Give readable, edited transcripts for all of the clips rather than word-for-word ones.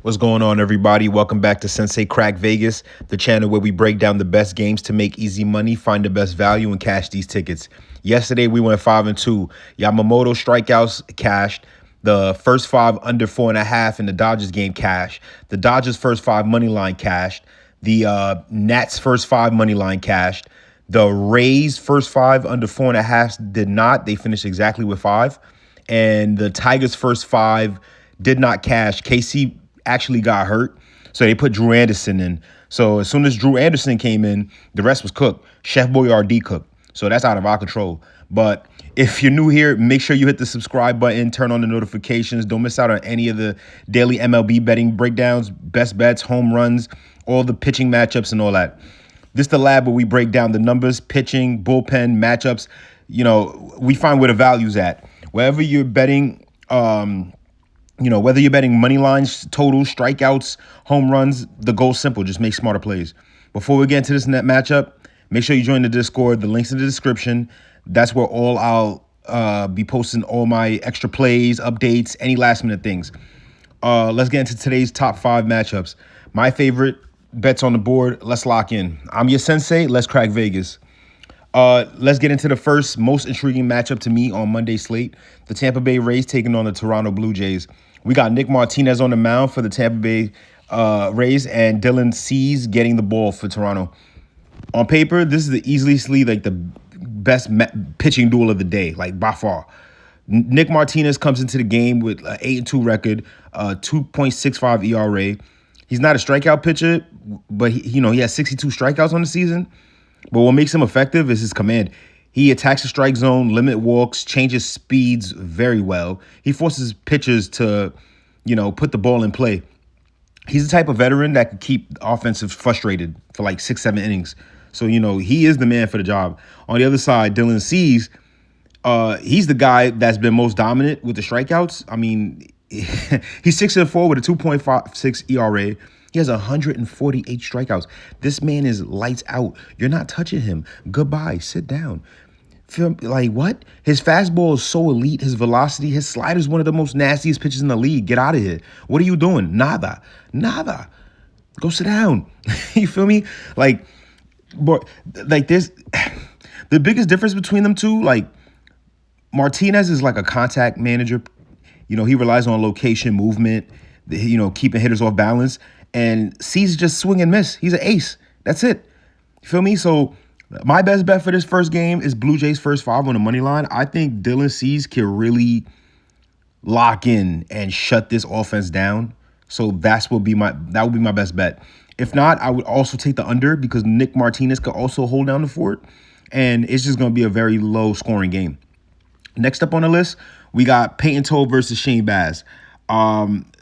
What's going on, everybody? Welcome back to Sensei Crack Vegas, the channel where we break down the best games to make easy money, find the best value, and cash these tickets. Yesterday, we went 5-2. Yamamoto strikeouts cashed. The first five under 4.5 in the Dodgers game cashed. The Dodgers' first five money line cashed. The Nats' first five money line cashed. The Rays' first five under 4.5 did not. They finished exactly with five. And the Tigers' first five did not cash. KC actually got hurt, so they put Drew Anderson in. So as soon as Drew Anderson came in, the rest was cooked. Chef Boyardee cooked. So that's out of our control. But if you're new here, make sure you hit the subscribe button, turn on the notifications. Don't miss out on any of the daily MLB betting breakdowns, best bets, home runs, all the pitching matchups and all that. This is the lab where we break down the numbers, pitching, bullpen, matchups. You know, we find where the value's at. Wherever you're betting, whether you're betting money lines, totals, strikeouts, home runs, the goal's simple. Just make smarter plays. Before we get into this net matchup, make sure you join the Discord. The link's in the description. That's where I'll be posting all my extra plays, updates, any last-minute things. Let's get into today's top five matchups. My favorite bets on the board. Let's lock in. I'm your Sensei. Let's crack Vegas. Let's get into the first most intriguing matchup to me on Monday's slate. The Tampa Bay Rays taking on the Toronto Blue Jays. We got Nick Martinez on the mound for the Tampa Bay Rays and Dylan Cease getting the ball for Toronto. On paper, this is easily like the best pitching duel of the day, like by far. Nick Martinez comes into the game with an 8-2 record, 2.65 ERA. He's not a strikeout pitcher, but he has 62 strikeouts on the season. But what makes him effective is his command. He attacks the strike zone, limit walks, changes speeds very well. He forces pitchers to, put the ball in play. He's the type of veteran that could keep the offensive frustrated for like 6-7 innings. So, he is the man for the job. On the other side, Dylan Cease, he's the guy that's been most dominant with the strikeouts. I mean, he's 6-4 with a 2.56 ERA. He has 148 strikeouts. This man is lights out. You're not touching him. Goodbye. Sit down. Like, what? His fastball is so elite. His velocity, his slider is one of the most nastiest pitches in the league. Get out of here. What are you doing? Nada. Go sit down. You feel me? Like, there's the biggest difference between them two. Like, Martinez is like a contact manager. He relies on location, movement, keeping hitters off balance. And Cease just swing and miss. He's an ace. That's it. You feel me? So my best bet for this first game is Blue Jays first five on the money line. I think Dylan Cease can really lock in and shut this offense down. So that would be my best bet. If not, I would also take the under because Nick Martinez could also hold down the fort. And it's just going to be a very low scoring game. Next up on the list, we got Payton Tolle versus Shane Baz.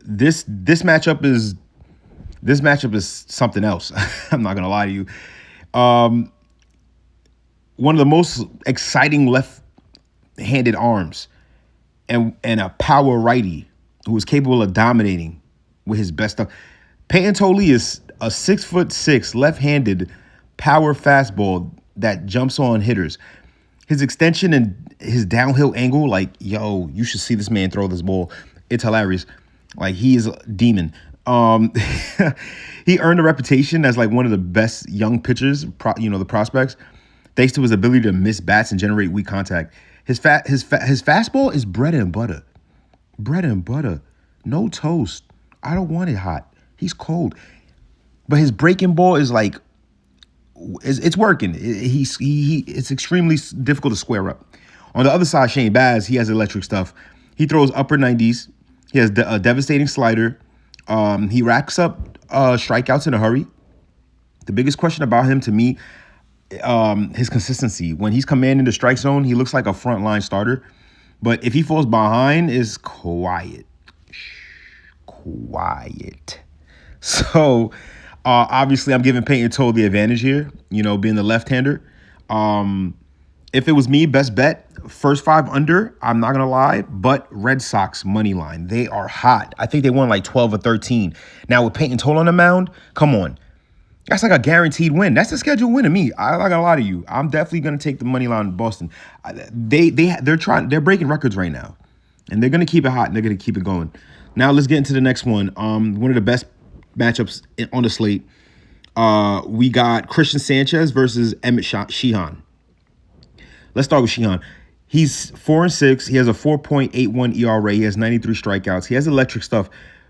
This matchup is something else. I'm not going to lie to you. One of the most exciting left-handed arms and a power righty who is capable of dominating with his best stuff. Payton Tolle is a 6'6" left-handed power fastball that jumps on hitters. His extension and his downhill angle, like, yo, you should see this man throw this ball. It's hilarious. Like, he is a demon. He earned a reputation as like one of the best young pitchers, the prospects, thanks to his ability to miss bats and generate weak contact. His fastball is bread and butter. Bread and butter. No toast. I don't want it hot. He's cold. But his breaking ball is like, it's working. It's extremely difficult to square up. On the other side, Shane Baz, he has electric stuff. He throws upper 90s. He has a devastating slider. He racks up strikeouts in a hurry. The biggest question about him to me, his consistency. When he's commanding the strike zone, he looks like a frontline starter. But if he falls behind, it's quiet. Quiet. So, obviously, I'm giving Payton Tolle the advantage here, being the left-hander. If it was me, best bet, first five under, I'm not going to lie, but Red Sox money line. They are hot. I think they won like 12 or 13. Now, with Payton Tolle on the mound, come on. That's like a guaranteed win. That's a scheduled win to me. I'm not gonna lie to you. I'm definitely gonna take the money line in Boston. They're breaking records right now, and they're gonna keep it hot and they're gonna keep it going. Now let's get into the next one. One of the best matchups on the slate. We got Christian Sánchez versus Emmet Sheehan. Let's start with Sheehan. He's 4-6. He has a 4.81 ERA. He has 93 strikeouts. He has electric stuff.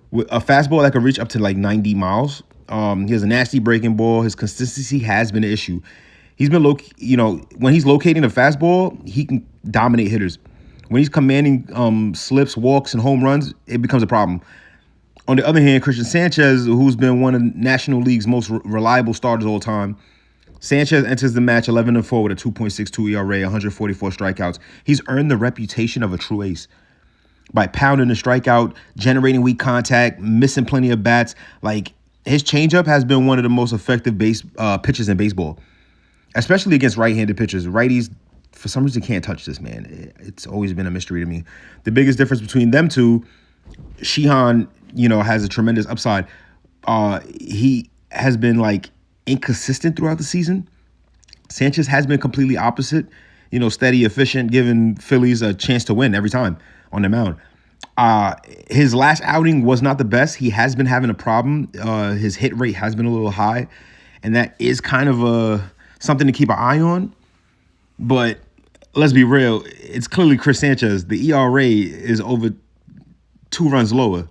With a fastball that can reach up to like 90 miles. He has a nasty breaking ball. His consistency has been an issue. He's been when he's locating a fastball, he can dominate hitters. When he's commanding slips, walks, and home runs, it becomes a problem. On the other hand, Christian Sánchez, who's been one of the National League's most reliable starters all time, Sánchez enters the match 11-4 with a 2.62 ERA, 144 strikeouts. He's earned the reputation of a true ace by pounding the strikeout, generating weak contact, missing plenty of bats. Like, his changeup has been one of the most effective pitches in baseball, especially against right-handed pitchers. Righties, for some reason, can't touch this, man. It's always been a mystery to me. The biggest difference between them two, Sheehan, has a tremendous upside. He has been like inconsistent throughout the season. Sánchez has been completely opposite. Steady, efficient, giving Phillies a chance to win every time on the mound. His last outing was not the best. He has been having a problem. His hit rate has been a little high, and that is kind of something to keep an eye on. But let's be real. It's clearly Chris Sánchez. The ERA is over 2 runs lower.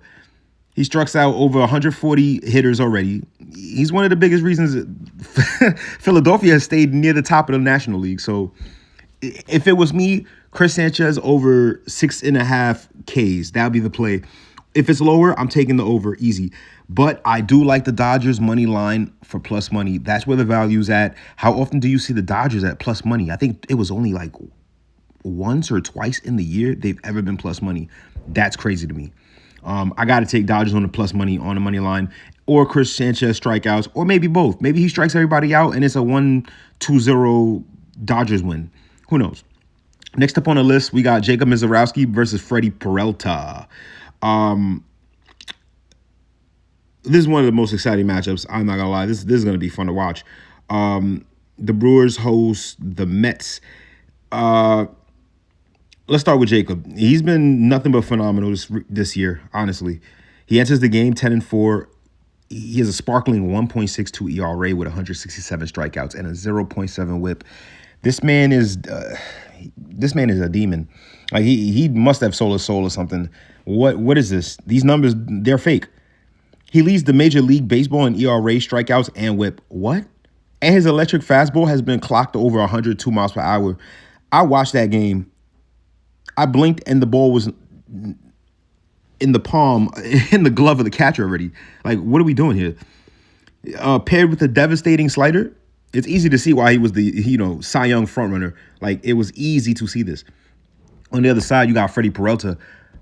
He strikes out over 140 hitters already. He's one of the biggest reasons Philadelphia has stayed near the top of the National League. So if it was me, Chris Sánchez over 6.5 Ks, that would be the play. If it's lower, I'm taking the over easy. But I do like the Dodgers money line for plus money. That's where the value's at. How often do you see the Dodgers at plus money? I think it was only like once or twice in the year they've ever been plus money. That's crazy to me. I got to take Dodgers on the plus money on the money line, or Chris Sánchez strikeouts, or maybe both. Maybe he strikes everybody out and it's a 1-2-0 Dodgers win. Who knows? Next up on the list, we got Jacob Misiorowski versus Freddy Peralta. This is one of the most exciting matchups. I'm not gonna lie. This is gonna be fun to watch. The Brewers host the Mets. Let's start with Jacob. He's been nothing but phenomenal this year, honestly. He enters the game 10-4. He has a sparkling 1.62 ERA with 167 strikeouts and a 0.7 WHIP. This man is a demon. Like he must have sold his soul or something. What is this? These numbers, they're fake. He leads the Major League Baseball in ERA, strikeouts, and WHIP. What? And his electric fastball has been clocked over 102 miles per hour. I watched that game. I blinked and the ball was in the palm, in the glove of the catcher already. Like, what are we doing here? Paired with a devastating slider, it's easy to see why he was the, Cy Young frontrunner. Like, it was easy to see this. On the other side, you got Freddy Peralta.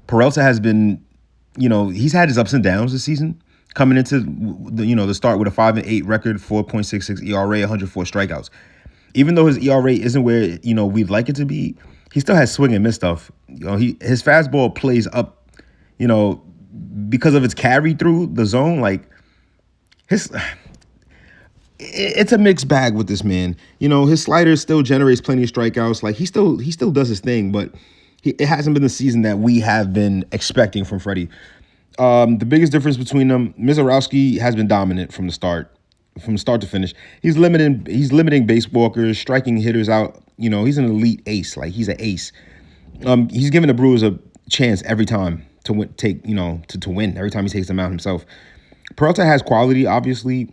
Peralta has been, he's had his ups and downs this season. Coming into the start with a 5-8 record, 4.66 ERA, 104 strikeouts. Even though his ERA isn't where we'd like it to be, he still has swing and miss stuff. His fastball plays up, because of its carry through the zone. Like it's a mixed bag with this man. His slider still generates plenty of strikeouts. Like he still does his thing, but it hasn't been the season that we have been expecting from Freddy. The biggest difference between them, Misiorowski has been dominant from start to finish. He's limiting base walkers, striking hitters out. He's an elite ace. Like he's an ace. He's giving the Brewers a chance every time to win, to win every time he takes them out himself. Peralta has quality, obviously.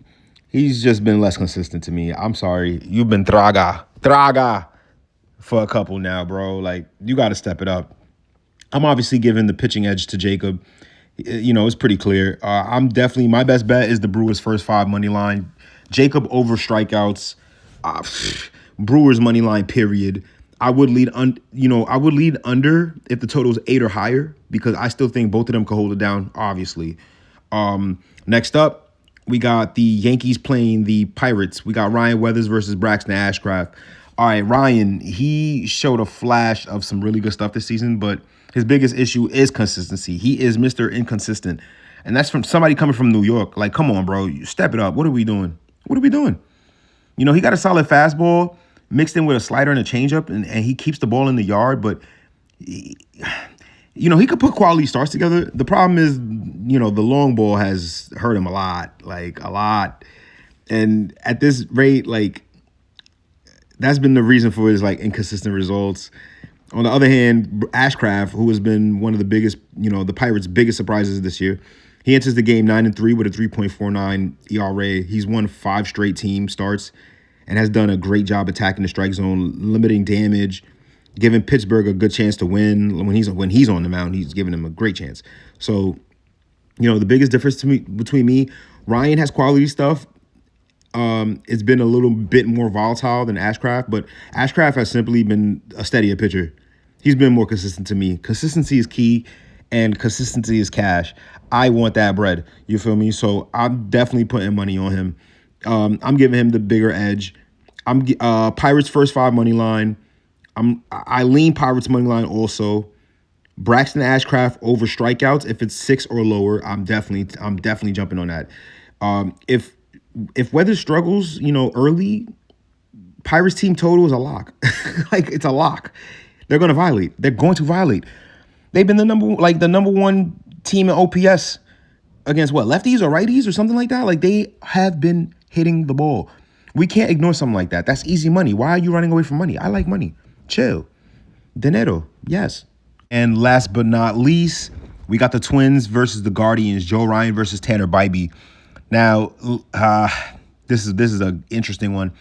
He's just been less consistent to me. I'm sorry. You've been traga for a couple now, bro. Like, you got to step it up. I'm obviously giving the pitching edge to Jacob. It's pretty clear. My best bet is the Brewers' first 5 money line. Jacob over strikeouts. Brewers money line, period. I would lead under if the total is 8 or higher, because I still think both of them could hold it down, obviously. Next up, we got the Yankees playing the Pirates. We got Ryan Weathers versus Braxton Ashcraft. All right, Ryan, he showed a flash of some really good stuff this season, but his biggest issue is consistency. He is Mr. Inconsistent. And that's from somebody coming from New York. Like, come on, bro. Step it up. What are we doing? He got a solid fastball mixed in with a slider and a changeup, and he keeps the ball in the yard, but He could put quality starts together. The problem is, the long ball has hurt him a lot, like a lot. And at this rate, like, that's been the reason for his like inconsistent results. On the other hand, Ashcraft, who has been one of the biggest, the Pirates' biggest surprises this year, he enters the game 9-3 with a 3.49 ERA. He's won 5 straight team starts and has done a great job attacking the strike zone, limiting damage, giving Pittsburgh a good chance to win. When he's on the mound, he's giving them a great chance. So, the biggest difference between me, Ryan has quality stuff. It's been a little bit more volatile than Ashcraft, but Ashcraft has simply been a steadier pitcher. He's been more consistent to me. Consistency is key, and consistency is cash. I want that bread. You feel me? So I'm definitely putting money on him. I'm giving him the bigger edge. I'm Pirates first 5 money line. I lean Pirates money line also. Braxton Ashcraft over strikeouts. If it's 6 or lower, I'm definitely jumping on that. If Weather struggles, early, Pirates team total is a lock. Like, it's a lock. They're going to violate. They've been the number one team in OPS against what, lefties or righties or something like that. Like, they have been hitting the ball. We can't ignore something like that. That's easy money. Why are you running away from money? I like money. Chill. Dinero. Yes. And last but not least, we got the Twins versus the Guardians. Joe Ryan versus Tanner Bibee. Now, this is an interesting one.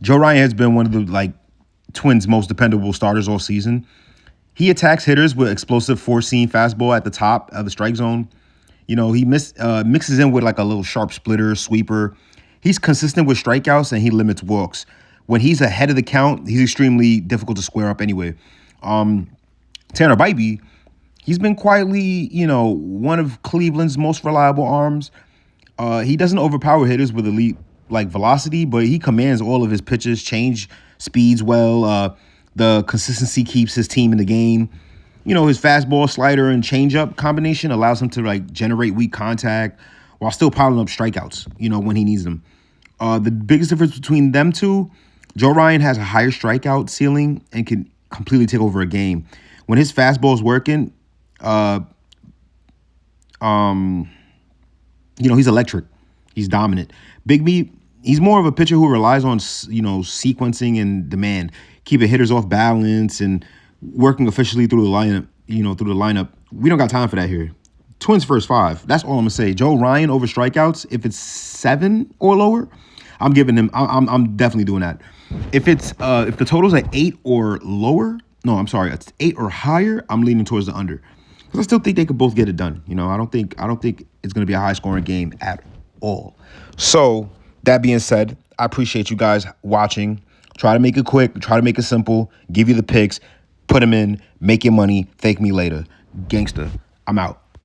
Joe Ryan has been one of the Twins' most dependable starters all season. He attacks hitters with explosive four-seam fastball at the top of the strike zone. He mixes in with like a little sharp splitter, sweeper. He's consistent with strikeouts and he limits walks. When he's ahead of the count, he's extremely difficult to square up anyway. Tanner Bibee, he's been quietly, one of Cleveland's most reliable arms. He doesn't overpower hitters with elite velocity, but he commands all of his pitches, change speeds well. The consistency keeps his team in the game. His fastball, slider, and changeup combination allows him to generate weak contact while still piling up strikeouts, when he needs them. The biggest difference between them two, Joe Ryan has a higher strikeout ceiling and can completely take over a game. When his fastball is working, he's electric. He's dominant. Bibee, he's more of a pitcher who relies on, sequencing and demand, keeping hitters off balance and working efficiently through the lineup. We don't got time for that here. Twins first 5. That's all I'm gonna say. Joe Ryan over strikeouts. If it's 7 or lower, I'm giving him. I'm definitely doing that. If the total's at 8 or lower, no, I'm sorry, it's 8 or higher, I'm leaning towards the under. Because I still think they could both get it done. I don't think it's gonna be a high scoring game at all. So that being said, I appreciate you guys watching. Try to make it quick. Try to make it simple. Give you the picks. Put them in. Make your money. Thank me later. Gangster. I'm out.